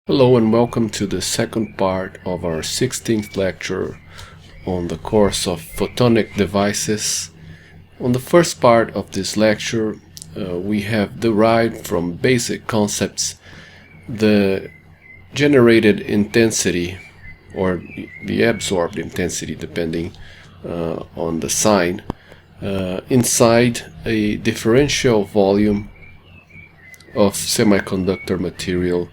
Hello and welcome to the second part of our 16th lecture on the course of photonic devices. On the first part of this lecture, we have derived from basic concepts the generated intensity or the absorbed intensity, depending on the sign, inside a differential volume of semiconductor material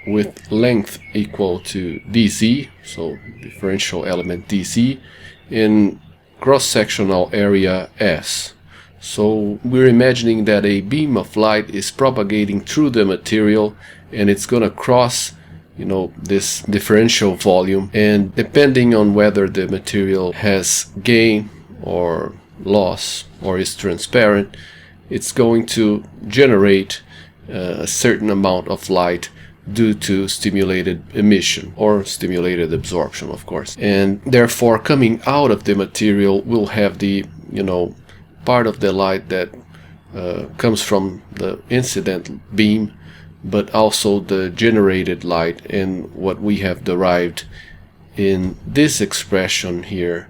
with length equal to dz, so differential element dz, in cross-sectional area S. So we're imagining that a beam of light is propagating through the material and it's going to cross this differential volume, and depending on whether the material has gain or loss or is transparent, it's going to generate a certain amount of light due to stimulated emission or stimulated absorption, of course. And therefore, coming out of the material will have the part of the light that comes from the incident beam, but also the generated light. And what we have derived in this expression here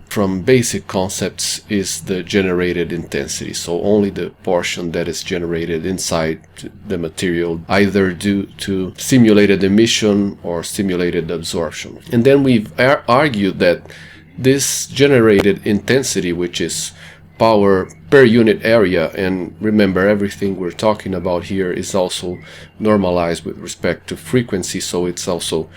from basic concepts is the generated intensity, so only the portion that is generated inside the material, either due to stimulated emission or stimulated absorption. And then we've argued that this generated intensity, which is power per unit area, and remember, everything we're talking about here is also normalized with respect to frequency, so it's also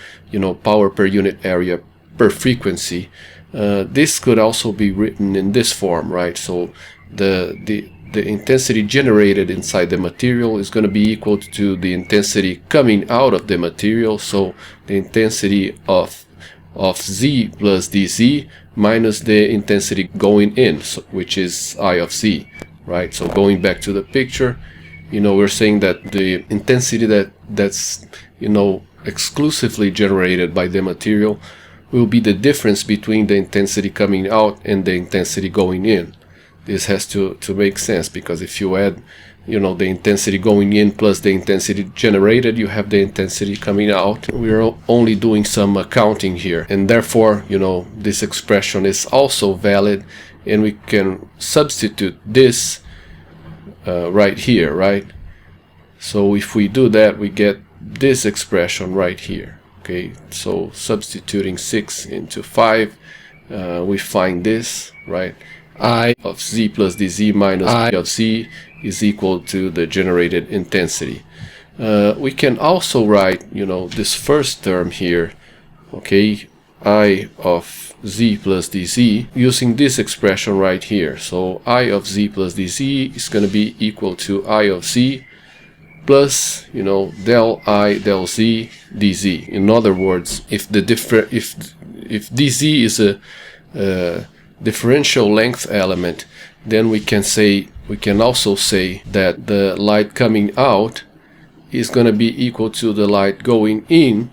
power per unit area per frequency. This could also be written in this form, right? So the intensity generated inside the material is going to be equal to the intensity coming out of the material. So the intensity of Z plus dZ minus the intensity going in, which is I of Z, right? So going back to the picture, we're saying that the intensity that's exclusively generated by the material will be the difference between the intensity coming out and the intensity going in. This has to make sense, because if you add the intensity going in plus the intensity generated, you have the intensity coming out. We're only doing some accounting here, and therefore this expression is also valid, and we can substitute this right here, right? So if we do that, we get this expression right here. Okay, so substituting 6 into 5, we find this, right? I of Z plus dZ minus I of Z is equal to the generated intensity. We can also write, this first term here, okay, I of Z plus dZ, using this expression right here. So I of Z plus dZ is going to be equal to I of Z plus del I del Z dZ. In other words, if dZ is a differential length element, then we can also say that the light coming out is going to be equal to the light going in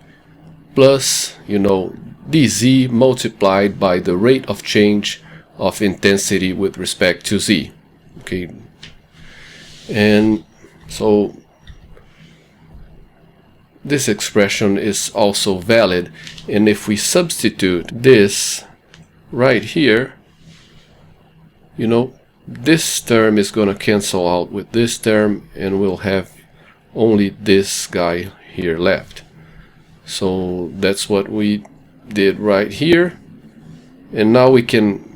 plus dZ multiplied by the rate of change of intensity with respect to Z. Okay, and so this expression is also valid, and if we substitute this right here, this term is going to cancel out with this term, and we'll have only this guy here left. So that's what we did right here. And now we can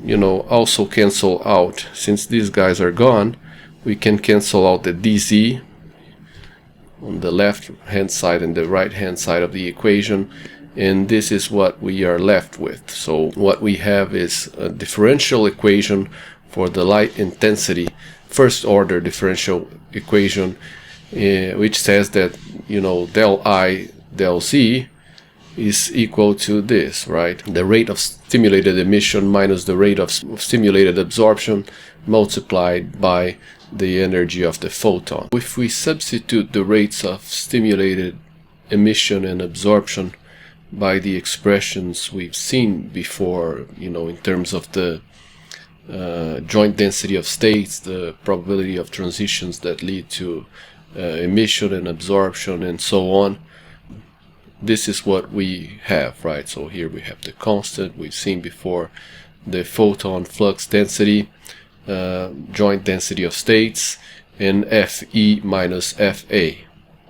also cancel out, since these guys are gone, we can cancel out the dz on the left hand side and the right hand side of the equation, and this is what we are left with. So what we have is a differential equation for the light intensity, first order differential equation, which says that del I del Z is equal to this, right? The rate of stimulated emission minus the rate of stimulated absorption multiplied by the energy of the photon. If we substitute the rates of stimulated emission and absorption by the expressions we've seen before, in terms of the joint density of states, the probability of transitions that lead to emission and absorption and so on, this is what we have, right? So here we have the constant we've seen before, the photon flux density, joint density of states, and Fe minus Fa,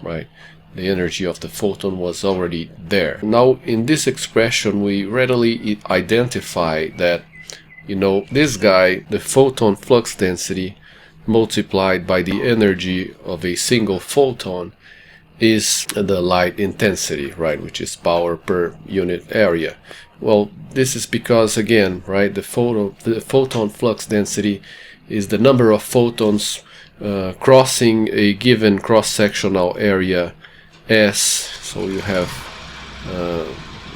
right? The energy of the photon was already there. Now in this expression we readily identify that, you know, this guy, the photon flux density multiplied by the energy of a single photon, is the light intensity, right, which is power per unit area. Well, this is because, again, right, the photon flux density is the number of photons crossing a given cross-sectional area S. So you have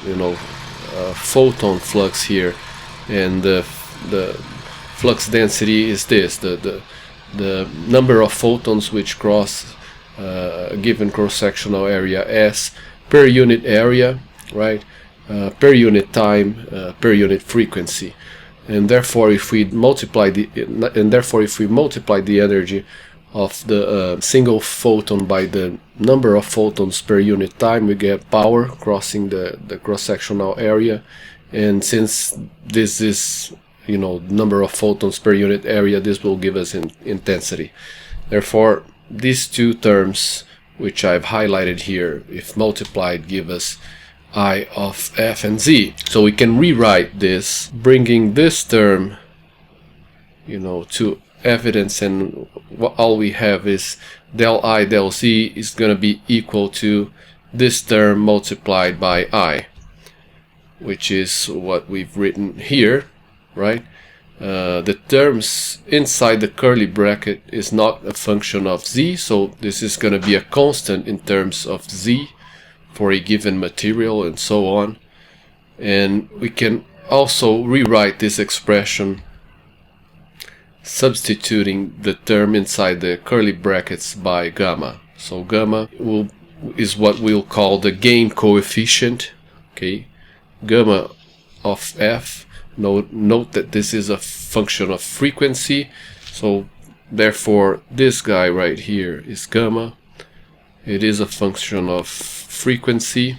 you know, photon flux here, and the flux density is this, the number of photons which cross a given cross-sectional area S per unit area, right, per unit time, per unit frequency. And therefore if we multiply the energy of the single photon by the number of photons per unit time, we get power crossing the cross-sectional area. And since this is, you know, number of photons per unit area, this will give us intensity. Therefore these two terms which I've highlighted here, if multiplied, give us I of F and Z. So we can rewrite this, bringing this term, you know, to evidence, and all we have is del I del Z is going to be equal to this term multiplied by I, which is what we've written here, right? The terms inside the curly bracket is not a function of Z, so this is going to be a constant in terms of Z for a given material, and so on. And we can also rewrite this expression substituting the term inside the curly brackets by gamma. So gamma is what we'll call the gain coefficient, okay? Gamma of F. Note that this is a function of frequency, so therefore this guy right here is gamma. It is a function of frequency,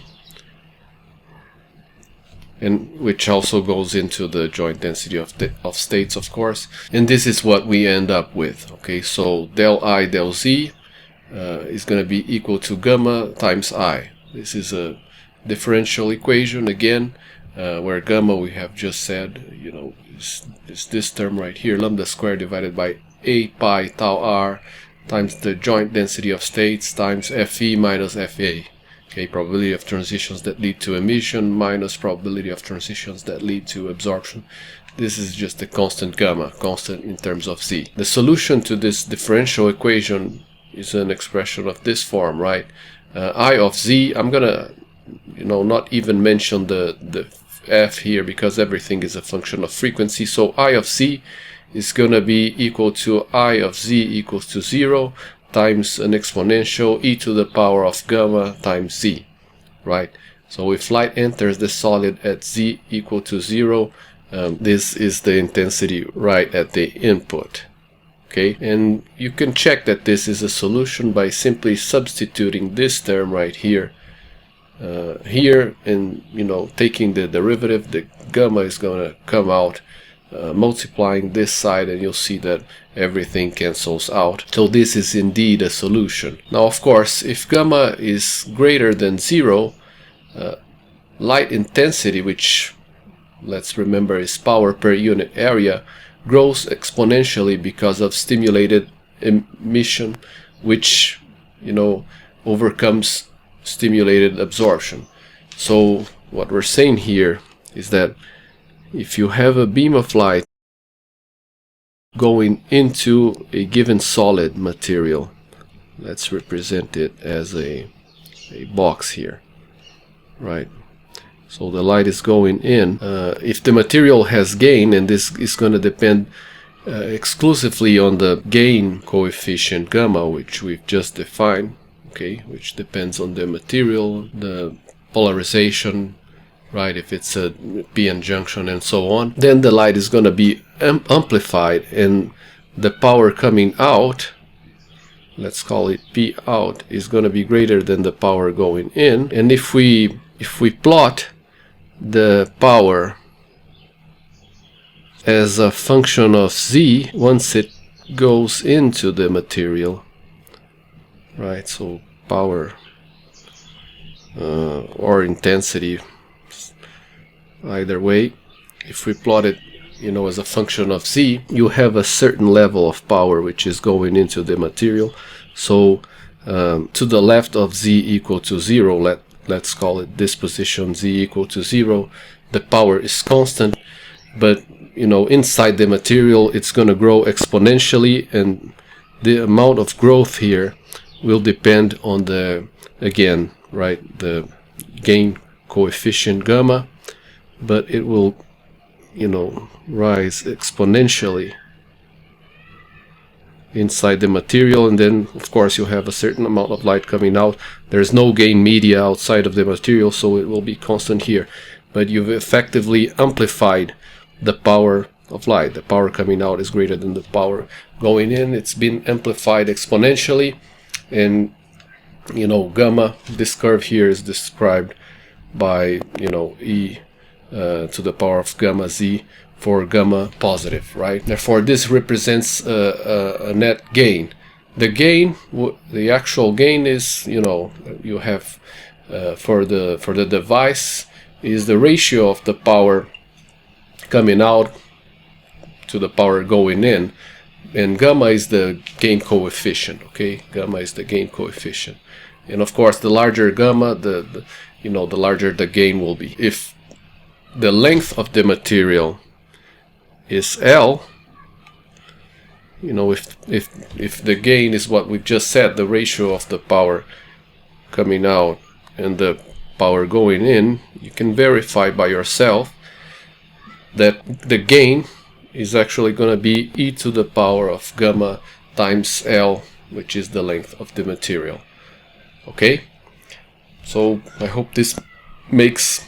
and which also goes into the joint density of states, of course. And this is what we end up with. Okay, so del I del Z is going to be equal to gamma times I. This is a differential equation again, where gamma, we have just said, you know, is this term right here, lambda squared divided by 8 pi tau r times the joint density of states times Fe minus Fa. Okay, probability of transitions that lead to emission minus probability of transitions that lead to absorption. This is just the constant gamma, constant in terms of Z. The solution to this differential equation is an expression of this form, right? I of Z, I'm gonna, you know, not even mention the F here because everything is a function of frequency. So I of Z is gonna be equal to I of Z equals to 0 times an exponential e to the power of gamma times Z, right? So if light enters the solid at Z equal to 0, this is the intensity right at the input. Okay, and you can check that this is a solution by simply substituting this term right here here, and, you know, taking the derivative. The gamma is going to come out, multiplying this side, and you'll see that everything cancels out. So this is indeed a solution. Now, of course, if gamma is greater than 0, light intensity, which, let's remember, is power per unit area, grows exponentially because of stimulated emission, which, you know, overcomes stimulated absorption. So what we're saying here is that if you have a beam of light going into a given solid material, let's represent it as a box here, right? So the light is going in. If the material has gain, and this is going to depend exclusively on the gain coefficient gamma, which we've just defined, okay, which depends on the material, the polarization, right, if it's a p-n junction and so on, then the light is going to be amplified, and the power coming out let's call it P out, is going to be greater than the power going in. And if we plot the power as a function of Z once it goes into the material, right? So power or intensity, either way, if we plot it, you know, as a function of Z, you have a certain level of power which is going into the material. So to the left of Z equal to 0, let's call it this position, Z equal to 0, the power is constant, but you know, inside the material it's going to grow exponentially, and the amount of growth here will depend on the, again, right, the gain coefficient gamma, but it will, you know, rise exponentially inside the material. And then of course you have a certain amount of light coming out. There's no gain media outside of the material, so it will be constant here, but you've effectively amplified the power of light. The power coming out is greater than the power going in. It's been amplified exponentially, and you know, gamma, this curve here is described by, you know, E to the power of gamma Z for gamma positive, right? Therefore this represents a net gain. The gain, the actual gain is, you know, you have for the device is the ratio of the power coming out to the power going in, and gamma is the gain coefficient. Okay, gamma is the gain coefficient, and of course the larger gamma, the you know, the larger the gain will be. If the length of the material is L, you know, if the gain is what we've just said, the ratio of the power coming out and the power going in, you can verify by yourself that the gain is actually going to be e to the power of gamma times L, which is the length of the material. Okay, so I hope this makes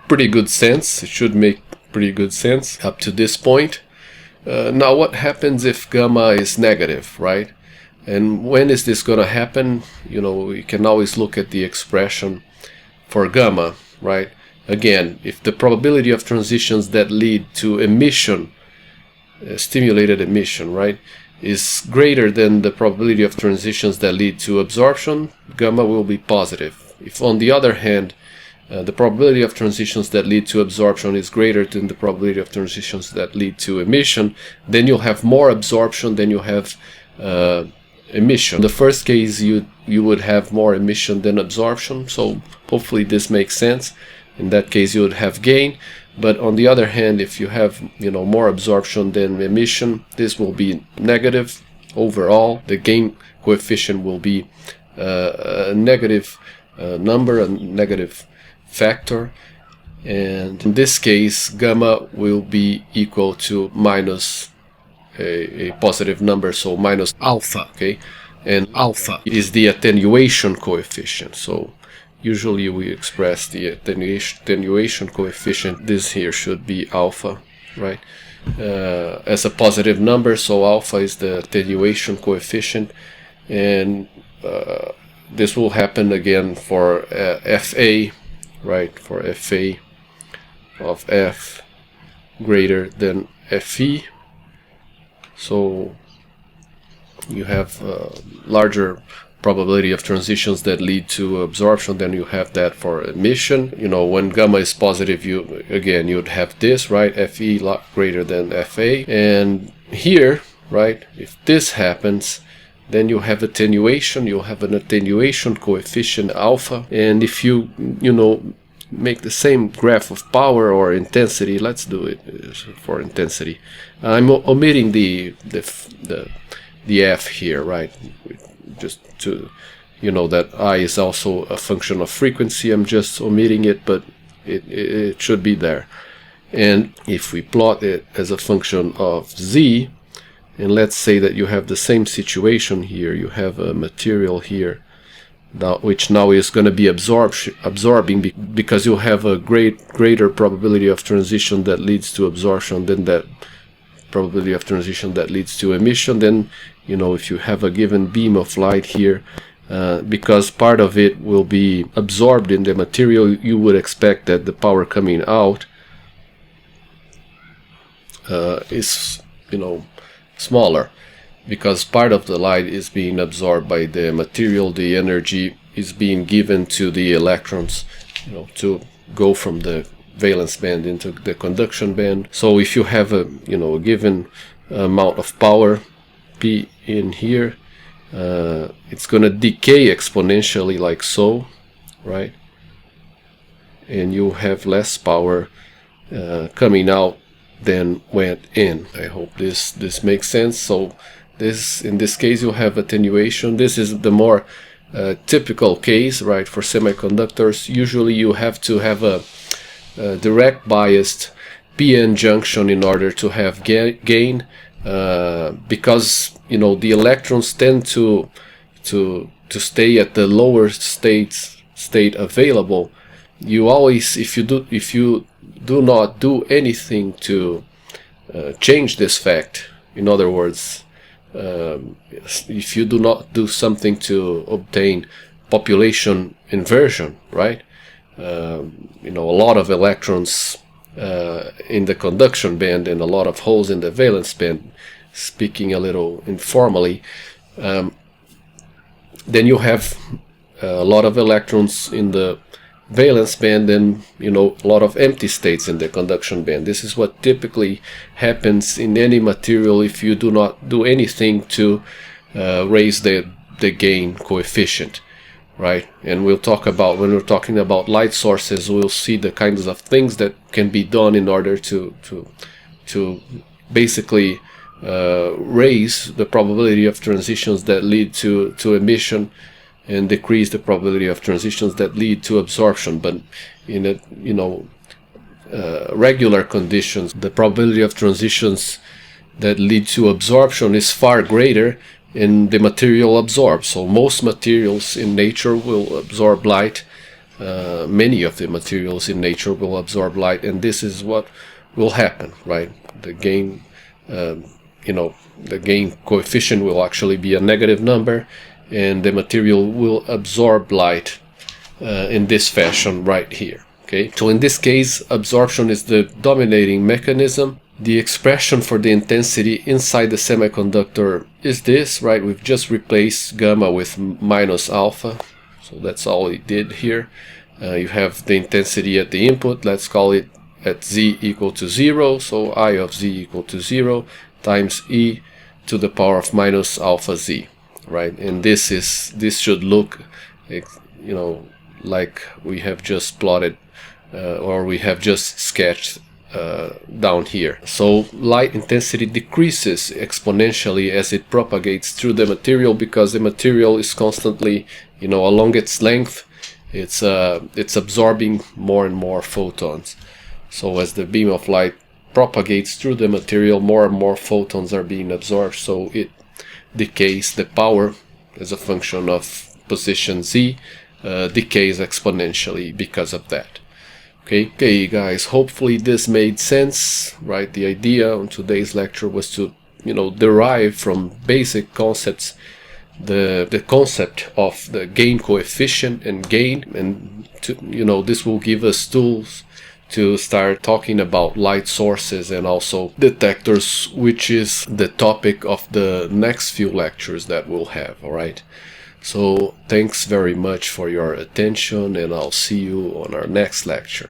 pretty good sense. It should make pretty good sense up to this point. Now what happens if gamma is negative, right? And when is this going to happen? You know, we can always look at the expression for gamma, right? Again, if the probability of transitions that lead to emission, stimulated emission, right, is greater than the probability of transitions that lead to absorption, gamma will be positive. If on the other hand, the probability of transitions that lead to absorption is greater than the probability of transitions that lead to emission, then you'll have more absorption than you have emission. In the first case, you would have more emission than absorption, so hopefully this makes sense. In that case you would have gain, but on the other hand, if you have, you know, more absorption than emission, this will be negative overall. The gain coefficient will be a negative number, a negative factor, and in this case gamma will be equal to minus a positive number, so minus alpha. Okay, and alpha is the attenuation coefficient. So usually we express the attenuation coefficient, this here should be alpha, right, as a positive number. So alpha is the attenuation coefficient, and this will happen again for Fa, right, for Fa of F greater than Fe. So you have larger probability of transitions that lead to absorption than you have that for emission. You know, when gamma is positive, you'd have this, right, Fe greater than Fa. And here, right, if this happens, then you have attenuation. You'll have an attenuation coefficient alpha, and if you know, make the same graph of power or intensity, let's do it for intensity. I'm omitting the F here, right, just to, you know, that I is also a function of frequency. I'm just omitting it, but it should be there. And if we plot it as a function of Z, and let's say that you have the same situation here, you have a material here now, which now is going to be absorbing because you have a greater probability of transition that leads to absorption than that probability of transition that leads to emission. Then, you know, if you have a given beam of light here, because part of it will be absorbed in the material, you would expect that the power coming out is, you know, smaller, because part of the light is being absorbed by the material. The energy is being given to the electrons, you know, to go from the valence band into the conduction band. So if you have a, you know, a given amount of power P in here, it's going to decay exponentially like so, right? And you have less power coming out than went in. I hope this makes sense. So this, in this case, you have attenuation. This is the more typical case, right, for semiconductors. Usually you have to have a direct biased PN junction in order to have gain, because, you know, the electrons tend to stay at the lower state available. You always, if you do not do anything to change this fact, in other words, if you do not do something to obtain population inversion, right? You know, a lot of electrons in the conduction band and a lot of holes in the valence band, speaking a little informally, then you have a lot of electrons in the valence band and, you know, a lot of empty states in the conduction band. This is what typically happens in any material if you do not do anything to raise the gain coefficient, right? And we'll talk about, when we're talking about light sources, we'll see the kinds of things that can be done in order to basically raise the probability of transitions that lead to emission, and decrease the probability of transitions that lead to absorption. But in a, you know, regular conditions, the probability of transitions that lead to absorption is far greater, and the material absorbs. So most materials in nature will absorb light. Many of the materials in nature will absorb light, and this is what will happen, right? The gain, you know, the gain coefficient will actually be a negative number, and the material will absorb light in this fashion right here. Okay, so in this case, absorption is the dominating mechanism. The expression for the intensity inside the semiconductor is this, right? We've just replaced gamma with minus alpha, so that's all it did here. You have the intensity at the input, let's call it at z equal to 0, so I of z equal to 0 times e to the power of minus alpha z. Right, and this should look, you know, like we have just plotted or we have just sketched down here. So light intensity decreases exponentially as it propagates through the material, because the material is constantly, you know, along its length, it's absorbing more and more photons. So as the beam of light propagates through the material, more and more photons are being absorbed, so it decays. The power as a function of position z decays exponentially because of that. Okay guys, hopefully this made sense, right? The idea on today's lecture was to, you know, derive from basic concepts the concept of the gain coefficient and gain, and to, you know, this will give us tools to start talking about light sources and also detectors, which is the topic of the next few lectures that we'll have. All right, so thanks very much for your attention, and I'll see you on our next lecture.